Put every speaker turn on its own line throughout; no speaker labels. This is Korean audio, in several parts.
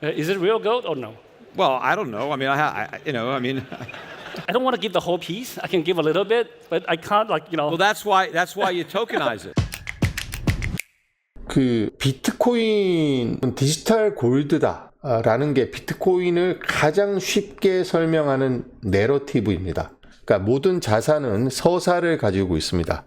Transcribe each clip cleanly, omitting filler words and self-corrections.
Is it real gold or no?
Well, I don't know. I mean,
I don't want to give the whole piece. I can give a little bit, but I can't
well, that's why you tokenize it.
그 비트코인은 디지털 골드다 라는 게 비트코인을 가장 쉽게 설명하는 내러티브입니다. 그러니까 모든 자산은 서사를 가지고 있습니다.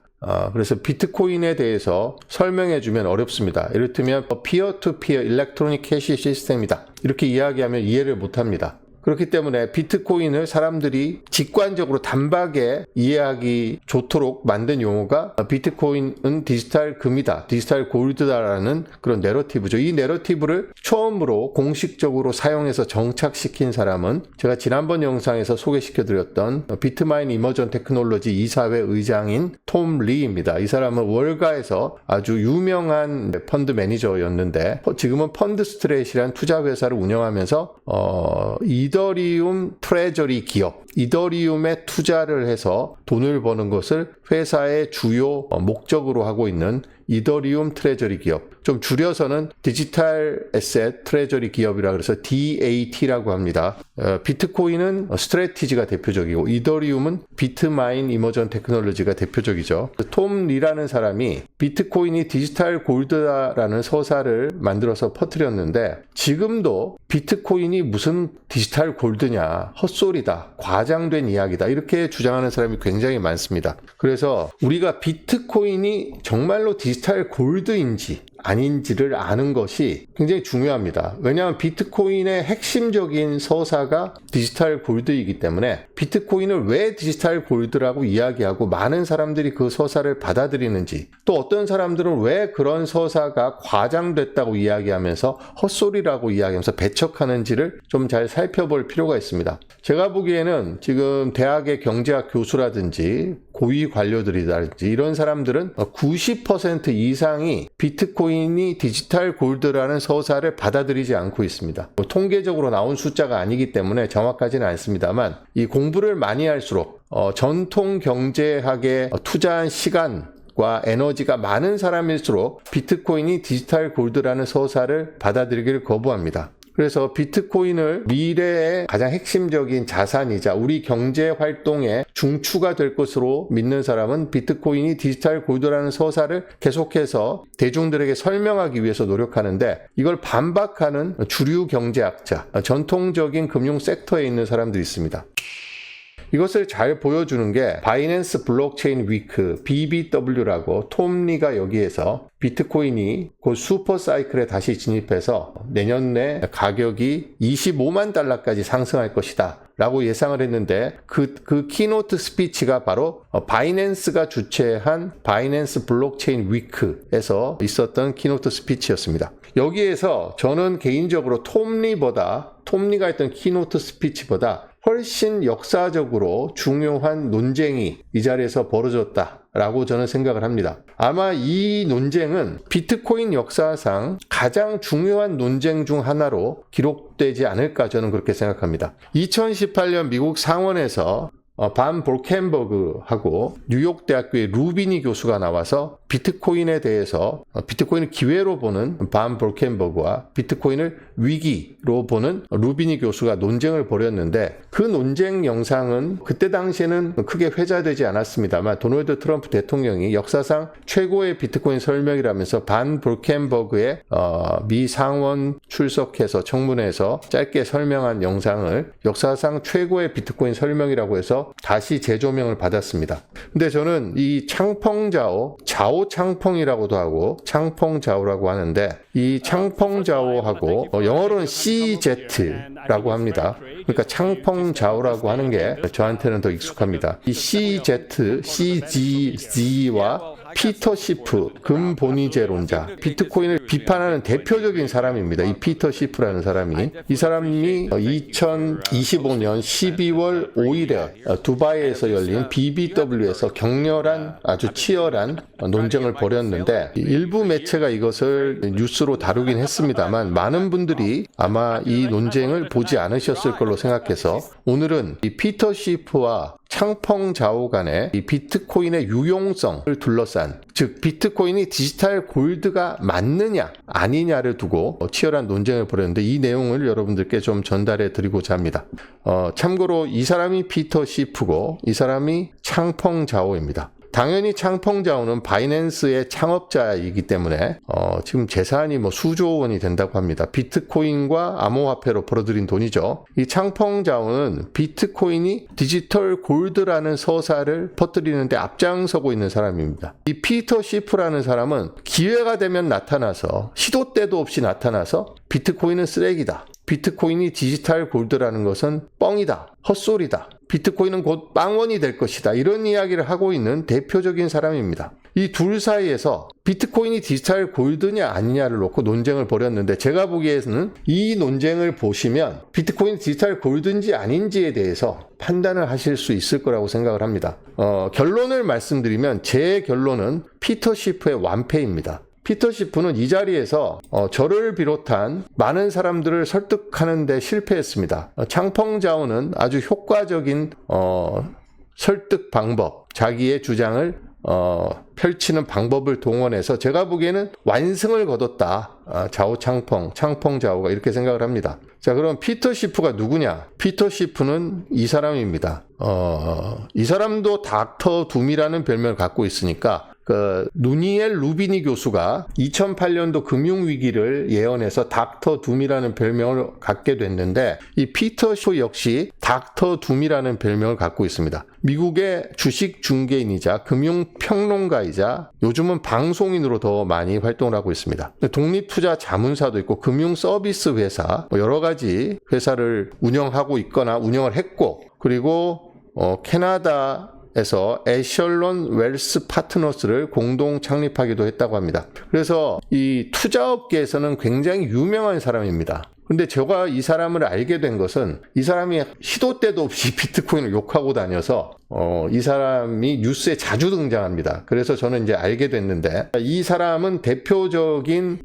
그래서 비트코인에 대해서 설명해주면 어렵습니다. 이를테면 피어-투-피어 일렉트로닉 캐시 시스템이다 이렇게 이야기하면 이해를 못합니다. 그렇기 때문에 비트코인을 사람들이 직관적으로 단박에 이해하기 좋도록 만든 용어가 비트코인은 디지털 금이다, 디지털 골드다라는 그런 내러티브죠. 이 내러티브를 처음으로 공식적으로 사용해서 정착시킨 사람은 제가 지난번 영상에서 소개시켜드렸던 비트마인 이머전 테크놀로지 이사회 의장인 톰 리입니다. 이 사람은 월가에서 아주 유명한 펀드 매니저였는데 지금은 펀드 스트레이트라는 투자 회사를 운영하면서 이더리움 트레저리 기업, 이더리움에 투자를 해서 돈을 버는 것을 회사의 주요 목적으로 하고 있는 이더리움 트레저리 기업, 좀 줄여서는 디지털 에셋 트레저리 기업이라 그래서 DAT라고 합니다. 비트코인은 스트래티지가 대표적이고 이더리움은 비트마인 이머전 테크놀로지가 대표적이죠. 톰 리라는 사람이 비트코인이 디지털 골드라는 서사를 만들어서 퍼뜨렸는데 지금도 비트코인이 무슨 디지털 골드냐, 헛소리다, 과장된 이야기다 이렇게 주장하는 사람이 굉장히 많습니다. 그래서 우리가 비트코인이 정말로 디지털 골드인지 아닌지를 아는 것이 굉장히 중요합니다. 왜냐하면 비트코인의 핵심적인 서사가 디지털 골드이기 때문에 비트코인을 왜 디지털 골드라고 이야기하고 많은 사람들이 그 서사를 받아들이는지, 또 어떤 사람들은 왜 그런 서사가 과장됐다고 이야기하면서 헛소리라고 이야기하면서 배척하는지를 좀 잘 살펴볼 필요가 있습니다. 제가 보기에는 지금 대학의 경제학 교수라든지 고위 관료들이라든지 이런 사람들은 90% 이상이 비트코인이 디지털 골드라는 서사를 받아들이지 않고 있습니다. 통계적으로 나온 숫자가 아니기 때문에 정확하지는 않습니다만 이 공부를 많이 할수록 전통 경제학에 투자한 시간과 에너지가 많은 사람일수록 비트코인이 디지털 골드라는 서사를 받아들이기를 거부합니다. 그래서 비트코인을 미래의 가장 핵심적인 자산이자 우리 경제 활동의 중추가 될 것으로 믿는 사람은 비트코인이 디지털 골드라는 서사를 계속해서 대중들에게 설명하기 위해서 노력하는데 이걸 반박하는 주류 경제학자, 전통적인 금융 섹터에 있는 사람들이 있습니다. 이것을 잘 보여주는 게 바이낸스 블록체인 위크 BBW라고 톰 리가 여기에서 비트코인이 곧 슈퍼 사이클에 다시 진입해서 내년 내 가격이 25만 달러까지 상승할 것이다 라고 예상을 했는데 그 키노트 스피치가 바로 바이낸스가 주최한 바이낸스 블록체인 위크에서 있었던 키노트 스피치였습니다. 여기에서 저는 개인적으로 톰 리가 했던 키노트 스피치보다 훨씬 역사적으로 중요한 논쟁이 이 자리에서 벌어졌다라고 저는 생각을 합니다. 아마 이 논쟁은 비트코인 역사상 가장 중요한 논쟁 중 하나로 기록되지 않을까 저는 그렇게 생각합니다. 2018년 미국 상원에서 반 볼켄버그하고 뉴욕대학교의 루비니 교수가 나와서 비트코인에 대해서 비트코인을 기회로 보는 반 볼켄버그와 비트코인을 위기로 보는 루비니 교수가 논쟁을 벌였는데 그 논쟁 영상은 그때 당시에는 크게 회자되지 않았습니다만 도널드 트럼프 대통령이 역사상 최고의 비트코인 설명이라면서 반 볼켄버그의 미 상원 출석해서 청문회에서 짧게 설명한 영상을 역사상 최고의 비트코인 설명이라고 해서 다시 재조명을 받았습니다. 근데 저는 이 창펑자오, 창펑이라고도 하고 창펑자오라고 하는데 이 창펑자오하고 영어로는 CZ라고 합니다. 그러니까 창펑자오라고 하는 게 저한테는 더 익숙합니다. 이 CZ와 피터 시프, 금본위제론자, 비트코인을 비판하는 대표적인 사람입니다. 이 피터 시프라는 사람이. 이 사람이 2025년 12월 5일에 두바이에서 열린 BBW에서 격렬한 아주 치열한 논쟁을 벌였는데 일부 매체가 이것을 뉴스로 다루긴 했습니다만 많은 분들이 아마 이 논쟁을 보지 않으셨을 걸로 생각해서 오늘은 이 피터 시프와 창펑자오 간의 이 비트코인의 유용성을 둘러싼, 즉 비트코인이 디지털 골드가 맞느냐 아니냐를 두고 치열한 논쟁을 벌였는데 이 내용을 여러분들께 좀 전달해 드리고자 합니다. 참고로 이 사람이 피터 시프고 이 사람이 창펑자오입니다. 당연히 창펑자오는 바이낸스의 창업자이기 때문에 지금 재산이 뭐 수조 원이 된다고 합니다. 비트코인과 암호화폐로 벌어들인 돈이죠. 이 창펑자오는 비트코인이 디지털 골드라는 서사를 퍼뜨리는데 앞장서고 있는 사람입니다. 이 피터 시프라는 사람은 기회가 되면 나타나서 시도 때도 없이 나타나서 비트코인은 쓰레기다. 비트코인이 디지털 골드라는 것은 뻥이다. 헛소리다. 비트코인은 곧 빵원이 될 것이다. 이런 이야기를 하고 있는 대표적인 사람입니다. 이 둘 사이에서 비트코인이 디지털 골드냐 아니냐를 놓고 논쟁을 벌였는데 제가 보기에는 이 논쟁을 보시면 비트코인이 디지털 골드인지 아닌지에 대해서 판단을 하실 수 있을 거라고 생각을 합니다. 결론을 말씀드리면 제 결론은 피터 시프의 완패입니다. 피터 시프는 이 자리에서 저를 비롯한 많은 사람들을 설득하는 데 실패했습니다. 창펑자오는 아주 효과적인 설득 방법, 자기의 주장을 펼치는 방법을 동원해서 제가 보기에는 완승을 거뒀다. 자오 창펑자오가 이렇게 생각을 합니다. 자, 그럼 피터 시프가 누구냐? 피터 시프는 이 사람입니다. 이 사람도 닥터 둠이라는 별명을 갖고 있으니까 누니엘 루비니 교수가 2008년도 금융위기를 예언해서 닥터 둠이라는 별명을 갖게 됐는데 이 피터 시프 역시 닥터 둠이라는 별명을 갖고 있습니다. 미국의 주식 중개인이자 금융평론가이자 요즘은 방송인으로 더 많이 활동을 하고 있습니다. 독립투자 자문사도 있고 금융서비스 회사, 여러 가지 회사를 운영하고 있거나 운영을 했고, 그리고 캐나다에서 에셜론 웰스 파트너스를 공동 창립하기도 했다고 합니다. 그래서 이 투자업계에서는 굉장히 유명한 사람입니다. 근데 제가 이 사람을 알게 된 것은 이 사람이 시도 때도 없이 비트코인을 욕하고 다녀서 이 사람이 뉴스에 자주 등장합니다. 그래서 저는 이제 알게 됐는데 이 사람은 대표적인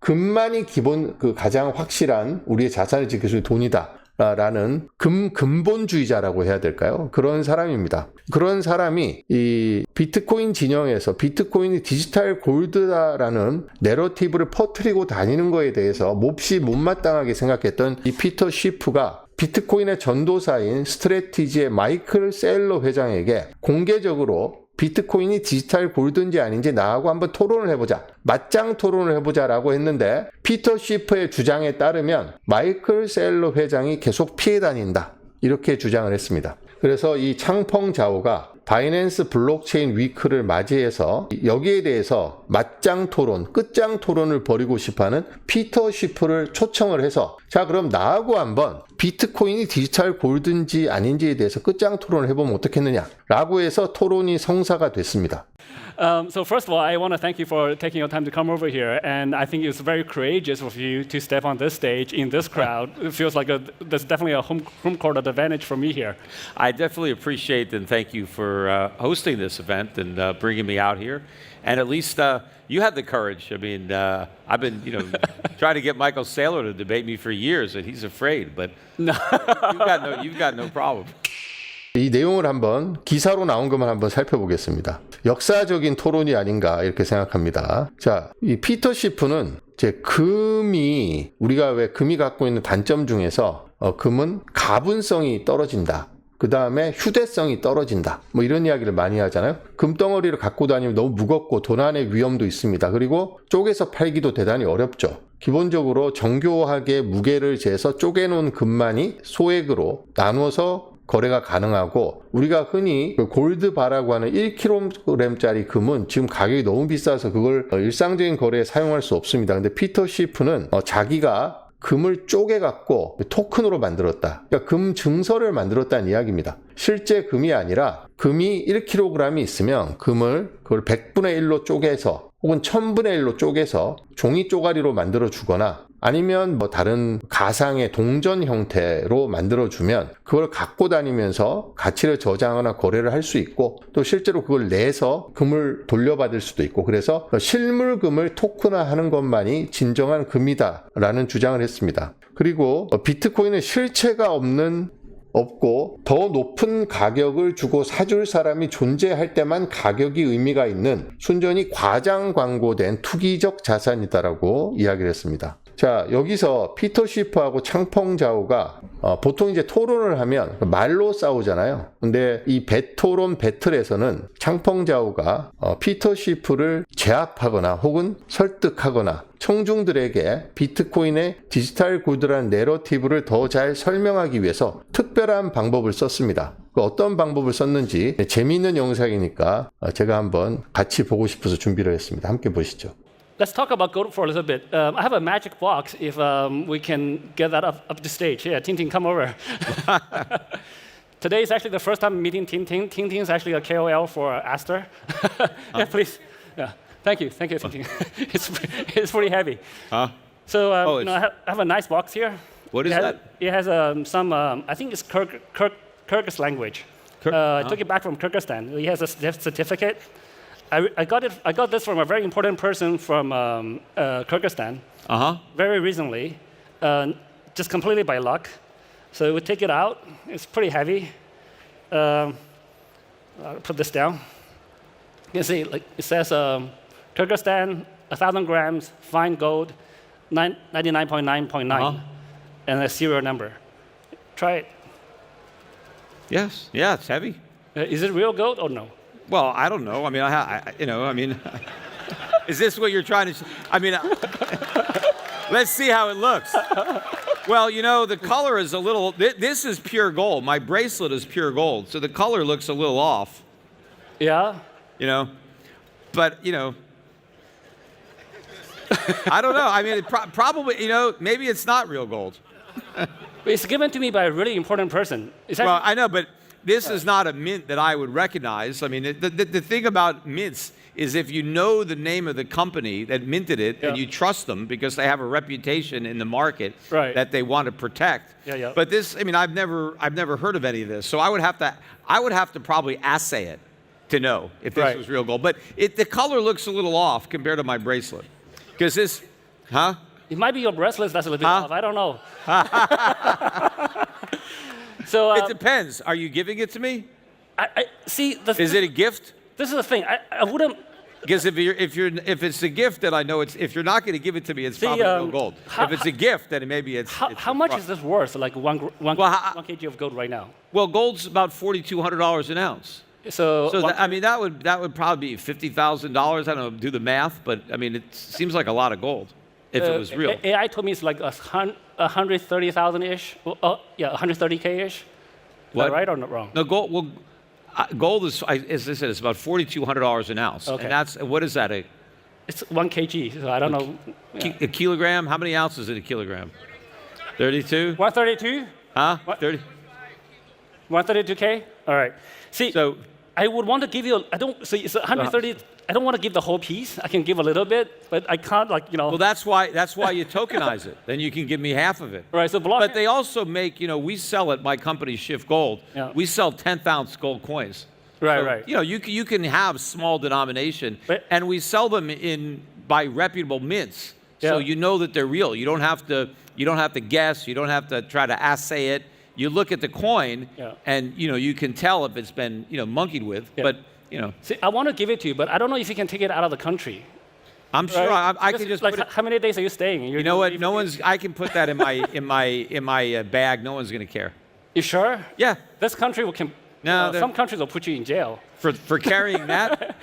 금만이 기본 가장 확실한 우리의 자산을 지킬 수 있는 돈이다. 라는 근본주의자라고 해야 될까요? 그런 사람입니다. 그런 사람이 이 비트코인 진영에서 비트코인이 디지털 골드다라는 내러티브를 퍼뜨리고 다니는 거에 대해서 몹시 못마땅하게 생각했던 이 피터 시프가 비트코인의 전도사인 스트래티지의 마이클 셀러 회장에게 공개적으로 비트코인이 디지털 골드인지 아닌지 나하고 한번 토론을 해보자. 맞짱 토론을 해보자라고 했는데 피터 시프의 주장에 따르면 마이클 셀러 회장이 계속 피해 다닌다. 이렇게 주장을 했습니다. 그래서 이 창펑자오가 바이낸스 블록체인 위크를 맞이해서 여기에 대해서 맞짱 토론, 끝장 토론을 벌이고 싶어하는 피터 시프를 초청을 해서 자, 그럼 나하고 한번 비트코인이 디지털 골드인지 아닌지에 대해서 끝장 토론을 해보면 어떻겠느냐 라고 해서 토론이 성사가 됐습니다.
So first of all, I want to thank you for taking your time to come over here, and I think it's very courageous of you to step on this stage in this crowd. It feels like there's definitely a home court advantage for me here.
I definitely appreciate and thank you for hosting this event and bringing me out here. And at least you had the courage. I mean, I've been, trying to get Michael Saylor to debate me for years, and he's afraid. But no. you've got no problem.
이 내용을 한번 기사로 나온 것만 한번 살펴보겠습니다. 역사적인 토론이 아닌가 이렇게 생각합니다. 자, 이 피터 시프는 우리가 왜 금이 갖고 있는 단점 중에서 금은 가분성이 떨어진다. 그 다음에 휴대성이 떨어진다. 뭐 이런 이야기를 많이 하잖아요. 금덩어리를 갖고 다니면 너무 무겁고 도난의 위험도 있습니다. 그리고 쪼개서 팔기도 대단히 어렵죠. 기본적으로 정교하게 무게를 재서 쪼개놓은 금만이 소액으로 나누어서 거래가 가능하고, 우리가 흔히 골드바라고 하는 1kg짜리 금은 지금 가격이 너무 비싸서 그걸 일상적인 거래에 사용할 수 없습니다. 근데 피터 시프는 자기가 금을 쪼개갖고 토큰으로 만들었다. 그러니까 금 증서를 만들었다는 이야기입니다. 실제 금이 아니라 금이 1kg이 있으면 그걸 100분의 1로 쪼개서 혹은 1000분의 1로 쪼개서 종이 쪼가리로 만들어 주거나 아니면 다른 가상의 동전 형태로 만들어주면 그걸 갖고 다니면서 가치를 저장하거나 거래를 할 수 있고, 또 실제로 그걸 내서 금을 돌려받을 수도 있고, 그래서 실물금을 토큰화하는 것만이 진정한 금이다라는 주장을 했습니다. 그리고 비트코인은 실체가 없는 없고 더 높은 가격을 주고 사줄 사람이 존재할 때만 가격이 의미가 있는 순전히 과장 광고된 투기적 자산이다라고 이야기를 했습니다. 자, 여기서 피터 시프하고 창펑 자오가 보통 이제 토론을 하면 말로 싸우잖아요. 근데 이 배토론 배틀에서는 창펑 자오가 피터 시프를 제압하거나 혹은 설득하거나 청중들에게 비트코인의 디지털 골드라는 내러티브를 더 잘 설명하기 위해서 특별한 방법을 썼습니다. 어떤 방법을 썼는지 재미있는 영상이니까 제가 한번 같이 보고 싶어서 준비를 했습니다. 함께 보시죠.
Let's talk about gold for a little bit. I have a magic box. If we can get that up the stage. Yeah, Tintin, come over. Today is actually the first time meeting Tintin. Tintin is actually a KOL for Aster. Yeah, please. Yeah, thank you, Tintin. it's pretty heavy. So I have a nice box here.
What is that?
It has some. I think it's Kyrgyz language. I took it back from Kyrgyzstan. It has a certificate. I got this from a very important person from Kyrgyzstan very recently, just completely by luck. So we take it out. It's pretty heavy. I'll put this down. You can see, like it says, Kyrgyzstan, 1,000 grams, fine gold, 99.9.9, and a serial number. Try it.
Yes. Yeah, it's heavy.
Is it real gold or no?
Well, I don't know. I mean, is this what you're trying to? Let's see how it looks. Well, the color is a little. This is pure gold. My bracelet is pure gold, so the color looks a little off.
Yeah.
But I don't know. I mean, probably. Maybe it's not real gold.
It's given to me by a really important person.
Well, I know, but. This is not a mint that I would recognize. I mean, the thing about mints is if you know the name of the company that minted it and you trust them because they have a reputation in the market that they want to protect.
Yeah.
But this, I've never heard of any of this. So I would have to probably assay it to know if this was real gold. But the color looks a little off compared to my bracelet. Because this,
It might be your bracelet that's a little bit off. I don't know. So
it depends. Are you giving it to me?
I see.
Is it a gift?
This is the thing. I wouldn't.
Because if it's a gift, then I know it's. If you're not going to give it to me, it's probably real gold. If it's a gift, then maybe it's.
How much is this worth? Like one kg of gold right now?
Well, gold's about $4,200 an ounce.
So
that would probably be $50,000. I don't know. Do the math, but it seems like a lot of gold if it was real.
AI told me it's like 130,000 ish. 130K ish. Is that right or not wrong?
No, gold. Well, gold is, as I said, it's about $4,200 an ounce.
Okay.
And that's what is that?
It's 1 kg. So I don't know.
A kilogram? How many ounces in a kilogram? 32.
132.
30.
132K. All right. See.
So
I would want to give you. It's 130. I don't want to give the whole piece. I can give a little bit, but I can't
Well, that's why you tokenize it. Then you can give me half of it.
Right. So
but they also make. We sell at my company Shift Gold.
Yeah.
We sell 10th-ounce gold coins.
Right.
So, you can have small denomination, and we sell them by reputable mints. So you know that they're real. You don't have to guess. You don't have to try to assay it. You look at the coin, and you can tell if it's been monkeyed with.
Yeah.
But
See, I want to give it to you, but I don't know if you can take it out of the country.
I'm sure I can just
like.
put it.
How many days are you staying?
You know what? No one's. I can put that in my bag. No one's going to care.
You sure?
Yeah.
This country can.
No,
some countries will put you in jail.
For carrying that.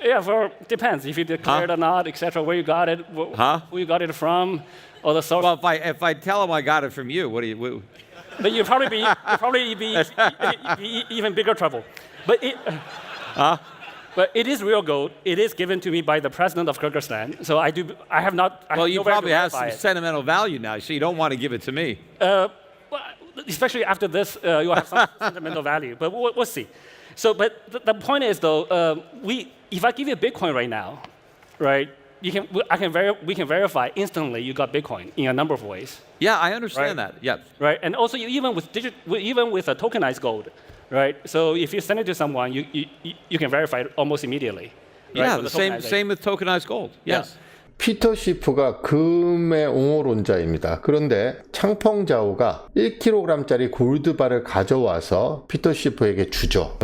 Yeah, depends if you declare it or not, etc. Where you got it, who you got it from, or the source.
Well, if I tell them I got it from you, what do you?
Then you'll probably be even bigger trouble. But it is real gold. It is given to me by the president of Kyrgyzstan. So I have not.
Well, you probably have some sentimental value now, so you don't want to give it to me.
Especially after this, you'll have some sentimental value. But we'll see. So, but the point is though, if I give you Bitcoin right now, right? We can verify instantly you got Bitcoin in a number of ways.
Yeah, I understand that. Yeah.
Right, and also even with a tokenized gold, right? So if you send it to someone, you can verify it almost immediately. Right,
Yeah, the same with tokenized gold. Yes.
피터 시프가 금의 옹호론자입니다. 그런데 창펑자오가 1kg짜리 골드바를 가져와서 피터 시프에게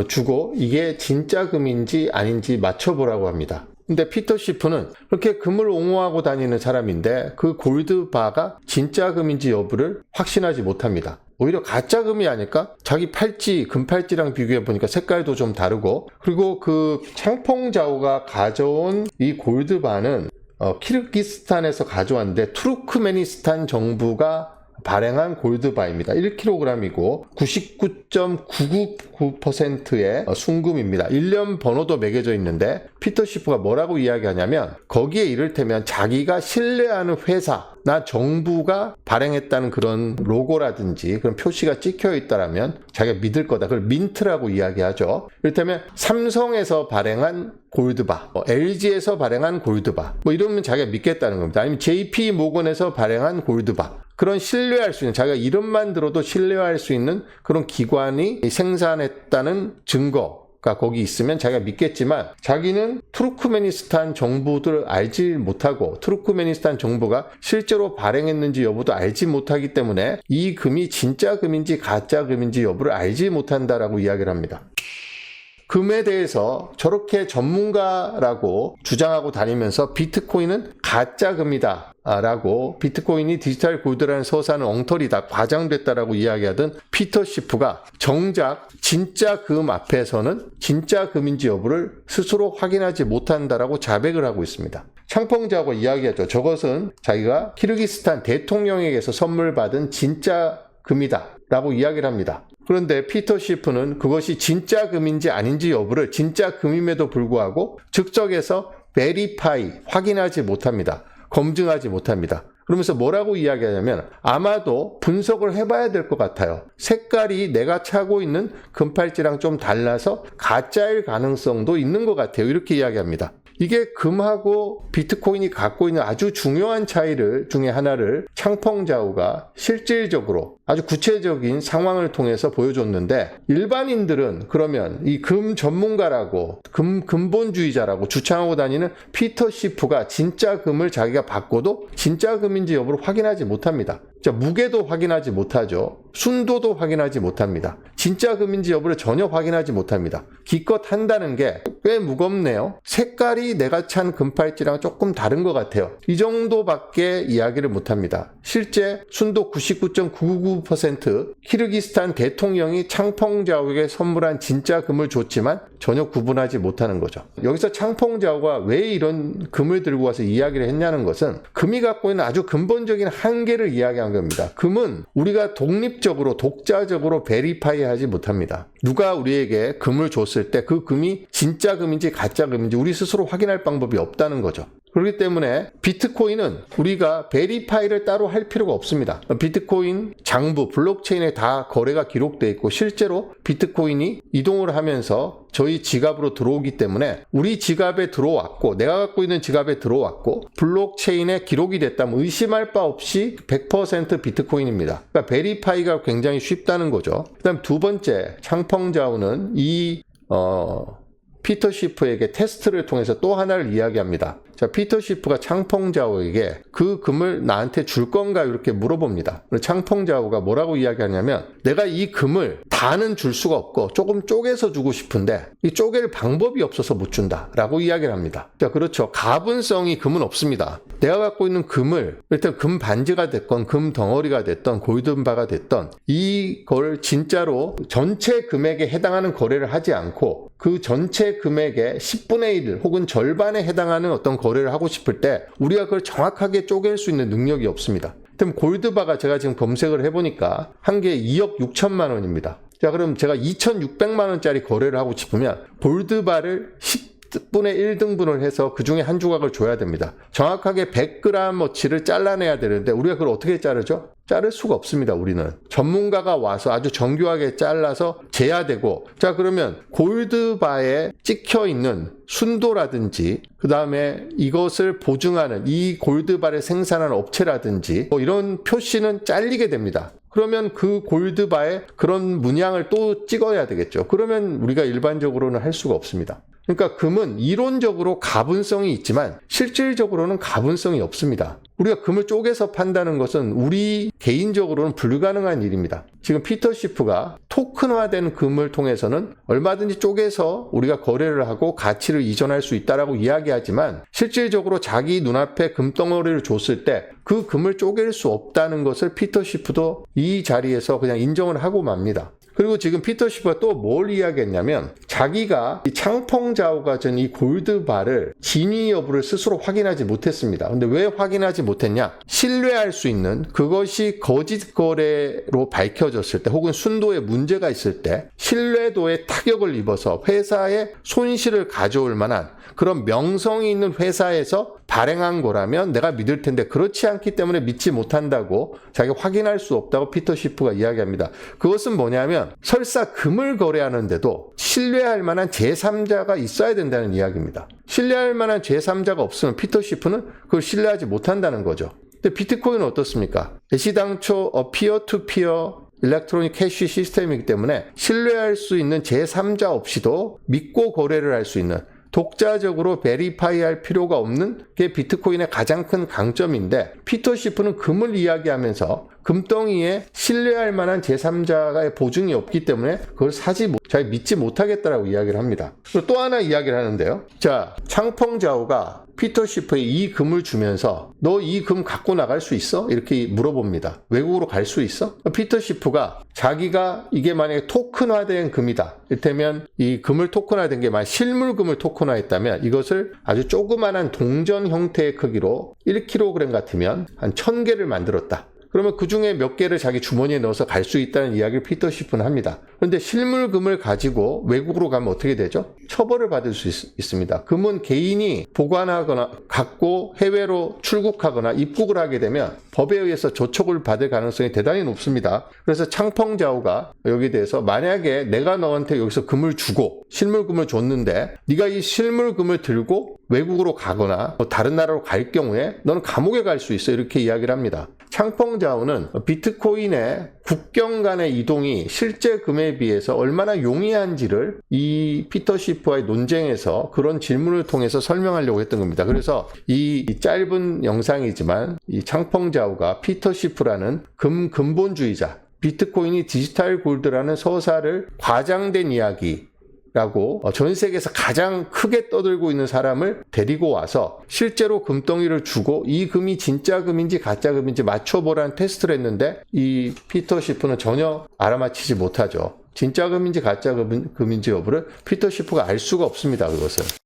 주고 이게 진짜 금인지 아닌지 맞춰보라고 합니다. 근데 피터 시프는 그렇게 금을 옹호하고 다니는 사람인데 그 골드바가 진짜 금인지 여부를 확신하지 못합니다. 오히려 가짜 금이 아닐까? 자기 팔찌, 금팔찌랑 비교해보니까 색깔도 좀 다르고, 그리고 그 창펑자오가 가져온 이 골드바는 키르기스탄에서 가져왔는데 투르크메니스탄 정부가 발행한 골드바입니다. 1kg이고 99.999%의 순금입니다. 1년 번호도 매겨져 있는데 피터 시프가 뭐라고 이야기하냐면 거기에 이를테면 자기가 신뢰하는 회사나 정부가 발행했다는 그런 로고라든지 그런 표시가 찍혀 있다라면 자기가 믿을 거다. 그걸 민트라고 이야기하죠. 이를테면 삼성에서 발행한 골드바, LG에서 발행한 골드바, 이러면 자기가 믿겠다는 겁니다. 아니면 JP 모건에서 발행한 골드바. 그런 신뢰할 수 있는, 자기가 이름만 들어도 신뢰할 수 있는 그런 기관이 생산했다는 증거가 거기 있으면 자기가 믿겠지만, 자기는 투르크메니스탄 정부들을 알지 못하고 투르크메니스탄 정부가 실제로 발행했는지 여부도 알지 못하기 때문에 이 금이 진짜 금인지 가짜 금인지 여부를 알지 못한다라고 이야기를 합니다. 금에 대해서 저렇게 전문가라고 주장하고 다니면서 비트코인은 가짜 금이다 라고, 비트코인이 디지털 골드라는 서사는 엉터리다, 과장됐다라고 이야기하던 피터 시프가 정작 진짜 금 앞에서는 진짜 금인지 여부를 스스로 확인하지 못한다라고 자백을 하고 있습니다. 창펑자오가 이야기하죠. 저것은 자기가 키르기스탄 대통령에게서 선물 받은 진짜 금이다 라고 이야기를 합니다. 그런데 피터 시프는 그것이 진짜 금인지 아닌지 여부를 진짜 금임에도 불구하고 즉석에서 베리파이, 확인하지 못합니다. 검증하지 못합니다. 그러면서 뭐라고 이야기하냐면 아마도 분석을 해봐야 될 것 같아요. 색깔이 내가 차고 있는 금팔찌랑 좀 달라서 가짜일 가능성도 있는 것 같아요. 이렇게 이야기합니다. 이게 금하고 비트코인이 갖고 있는 아주 중요한 차이를 중에 하나를 창펑자오가 실질적으로 아주 구체적인 상황을 통해서 보여줬는데, 일반인들은 그러면 이 금 전문가라고 근본주의자라고 주창하고 다니는 피터 시프가 진짜 금을 자기가 받고도 진짜 금인지 여부를 확인하지 못합니다. 자, 무게도 확인하지 못하죠. 순도도 확인하지 못합니다. 진짜 금인지 여부를 전혀 확인하지 못합니다. 기껏 한다는 게 꽤 무겁네요. 색깔이 내가 찬 금팔찌랑 조금 다른 것 같아요. 이 정도밖에 이야기를 못합니다. 실제 순도 99.999% 키르기스탄 대통령이 창펑자오에게 선물한 진짜 금을 줬지만 전혀 구분하지 못하는 거죠. 여기서 창펑자오가 왜 이런 금을 들고 와서 이야기를 했냐는 것은 금이 갖고 있는 아주 근본적인 한계를 이야기한 겁니다. 금은 우리가 독립적으로 독자적으로 베리파이하지 못합니다. 누가 우리에게 금을 줬을 때 그 금이 진짜 금인지 가짜 금인지 우리 스스로 확인할 방법이 없다는 거죠. 그렇기 때문에 비트코인은 우리가 베리파이를 따로 할 필요가 없습니다. 비트코인 장부, 블록체인에 다 거래가 기록되어 있고 실제로 비트코인이 이동을 하면서 저희 지갑으로 들어오기 때문에 우리 지갑에 들어왔고 내가 갖고 있는 지갑에 들어왔고 블록체인에 기록이 됐다면 의심할 바 없이 100% 비트코인입니다. 그러니까 베리파이가 굉장히 쉽다는 거죠. 그다음 두 번째, 창펑자오는 이 피터 시프에게 테스트를 통해서 또 하나를 이야기합니다. 자, 피터 시프가 창펑자오에게 그 금을 나한테 줄 건가 이렇게 물어봅니다. 창펑자오가 뭐라고 이야기하냐면 내가 이 금을 다는 줄 수가 없고 조금 쪼개서 주고 싶은데 이 쪼갤 방법이 없어서 못 준다 라고 이야기를 합니다. 자, 그렇죠. 가분성이 금은 없습니다. 내가 갖고 있는 금을 일단 금 반지가 됐건 금 덩어리가 됐던 골든바가 됐던 이걸 진짜로 전체 금액에 해당하는 거래를 하지 않고 그 전체 금액의 10분의 1 혹은 절반에 해당하는 어떤 거래를 하고 싶을 때 우리가 그걸 정확하게 쪼갤 수 있는 능력이 없습니다. 그럼 골드바가 제가 지금 검색을 해보니까 한 개에 2억 6천만 원입니다. 자, 그럼 제가 2,600만 원짜리 거래를 하고 싶으면 골드바를 10분의 1등분을 해서 그 중에 한 조각을 줘야 됩니다. 정확하게 100g어치를 잘라내야 되는데 우리가 그걸 어떻게 자르죠? 자를 수가 없습니다. 우리는 전문가가 와서 아주 정교하게 잘라서 재야 되고, 자, 그러면 골드바에 찍혀 있는 순도라든지 그 다음에 이것을 보증하는 이 골드바를 생산하는 업체라든지 이런 표시는 잘리게 됩니다. 그러면 그 골드바에 그런 문양을 또 찍어야 되겠죠. 그러면 우리가 일반적으로는 할 수가 없습니다. 그러니까 금은 이론적으로 가분성이 있지만 실질적으로는 가분성이 없습니다. 우리가 금을 쪼개서 판다는 것은 우리 개인적으로는 불가능한 일입니다. 지금 피터 시프가 토큰화된 금을 통해서는 얼마든지 쪼개서 우리가 거래를 하고 가치를 이전할 수 있다라고 이야기하지만 실질적으로 자기 눈앞에 금덩어리를 줬을 때 그 금을 쪼갤 수 없다는 것을 피터 시프도 이 자리에서 그냥 인정을 하고 맙니다. 그리고 지금 피터 시프가 또 뭘 이야기했냐면 자기가 이 창펑자오가 전 이 골드바를 진위 여부를 스스로 확인하지 못했습니다. 근데 왜 확인하지 못했냐? 신뢰할 수 있는 그것이 거짓 거래로 밝혀졌을 때 혹은 순도에 문제가 있을 때 신뢰도에 타격을 입어서 회사에 손실을 가져올 만한 그런 명성이 있는 회사에서 발행한 거라면 내가 믿을 텐데 그렇지 않기 때문에 믿지 못한다고 자기가 확인할 수 없다고 피터 시프가 이야기합니다. 그것은 뭐냐면 설사 금을 거래하는데도 신뢰할 만한 제3자가 있어야 된다는 이야기입니다. 신뢰할 만한 제3자가 없으면 피터 시프는 그걸 신뢰하지 못한다는 거죠. 근데 비트코인은 어떻습니까? 애시당초 피어-투-피어 일렉트로닉 캐시 시스템이기 때문에 신뢰할 수 있는 제3자 없이도 믿고 거래를 할 수 있는 독자적으로 베리파이할 필요가 없는 게 비트코인의 가장 큰 강점인데 피터 시프는 금을 이야기하면서 금덩이에 신뢰할 만한 제3자의 보증이 없기 때문에 그걸 잘 믿지 못하겠다라고 이야기를 합니다. 그리고 또 하나 이야기를 하는데요. 자, 창펑자오가 피터 시프에 이 금을 주면서 너 이 금 갖고 나갈 수 있어? 이렇게 물어봅니다. 외국으로 갈 수 있어? 피터 시프가 자기가 이게 만약에 토큰화된 금이다. 이를테면 이 금을 토큰화된 게 만약 실물금을 토큰화했다면 이것을 아주 조그만한 동전 형태의 크기로 1kg 같으면 한 1000개를 만들었다. 그러면 그 중에 몇 개를 자기 주머니에 넣어서 갈 수 있다는 이야기를 피터 시프는 합니다. 그런데 실물금을 가지고 외국으로 가면 어떻게 되죠? 처벌을 받을 수 있습니다. 금은 개인이 보관하거나 갖고 해외로 출국하거나 입국을 하게 되면 법에 의해서 조촉을 받을 가능성이 대단히 높습니다. 그래서 창펑자오가 여기에 대해서 만약에 내가 너한테 여기서 금을 주고 실물금을 줬는데 네가 이 실물금을 들고 외국으로 가거나 다른 나라로 갈 경우에 너는 감옥에 갈 수 있어 이렇게 이야기를 합니다. 창펑자오는 비트코인의 국경 간의 이동이 실제 금에 비해서 얼마나 용이한지를 이 피터 시프와의 논쟁에서 그런 질문을 통해서 설명하려고 했던 겁니다. 그래서 이 짧은 영상이지만 이 창펑자오가 피터 시프라는 근본주의자, 비트코인이 디지털 골드라는 서사를 과장된 이야기 라고 전 세계에서 가장 크게 떠들고 있는 사람을 데리고 와서 실제로 금덩이를 주고 이 금이 진짜 금인지 가짜 금인지 맞춰보라는 테스트를 했는데 이 피터 시프는 전혀 알아맞히지 못하죠. 진짜 금인지 가짜 금인지 여부를 피터 시프가 알 수가 없습니다. 그것은.